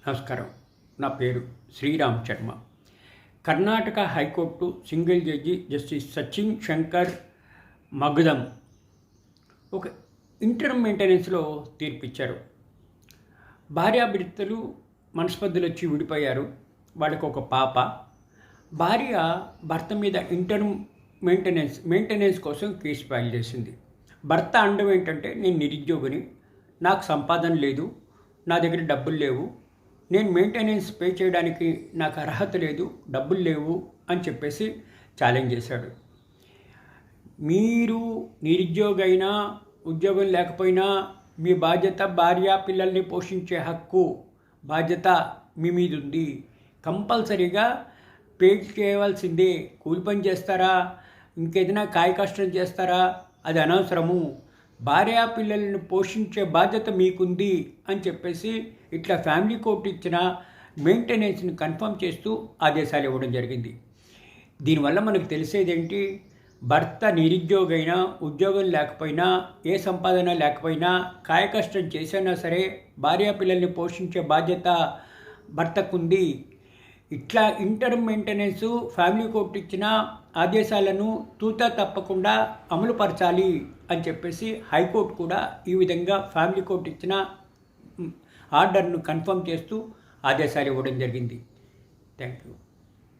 నమస్కారం. నా పేరు Sriram Sharma. Karnataka high court single judge justice Sachin Shankar Magdum ఒక ఇంటర్ మెయింటెనెన్స్లో తీర్పిచ్చారు. భార్యాభర్తలు మనస్పర్ధలు వచ్చి విడిపోయారు. వాళ్ళకి ఒక పాప. భార్య భర్త మీద ఇంటర్ మెయింటెనెన్స్ కోసం కేసు ఫైల్ చేసింది. భర్త అండం ఏంటంటే, నేను నిరుద్యోగిని, నాకు సంపాదన లేదు, నా దగ్గర డబ్బులు లేవు, నేను మెయింటెనెన్స్ పే చేయడానికి నాకు అర్హత లేదు, డబ్బులు లేవు అని చెప్పేసి ఛాలెంజ్ చేశాడు. మీరు నిరుద్యోగి అయినా ఉద్యోగం లేకపోయినా మీ బాధ్యత భార్య పిల్లల్ని పోషించే హక్కు బాధ్యత మీ మీద ఉంది. కంపల్సరీగా పే చేయవలసిందే. కూలి పని చేస్తారా, ఇంకేదైనా కాయ కష్టం చేస్తారా, అది అనవసరము. భార్య పిల్లలను పోషించే బాధ్యత మీకుంది అని చెప్పేసి ఇట్లా ఫ్యామిలీ కోర్టు ఇచ్చిన మెయింటెనెన్స్ని కన్ఫర్మ్ చేస్తూ ఆదేశాలు ఇవ్వడం జరిగింది. దీనివల్ల మనకు తెలిసేదేంటి, భర్త నిరుద్యోగైనా ఉద్యోగం లేకపోయినా ఏ సంపాదన లేకపోయినా కాయకష్టం చేసినా సరే భార్య పిల్లల్ని పోషించే బాధ్యత భర్తకుంది. ఇట్లా ఇంటర్ మెయింటెనెన్స్ ఫ్యామిలీ కోర్టు ఇచ్చిన ఆదేశాలను తూతా తప్పకుండా అమలుపరచాలి అని చెప్పేసి హైకోర్టు కూడా ఈ విధంగా ఫ్యామిలీ కోర్టు ఇచ్చిన ఆర్డర్ను కన్ఫర్మ్ చేస్తూ ఆదేశాలు ఇవ్వడం జరిగింది. Thank you.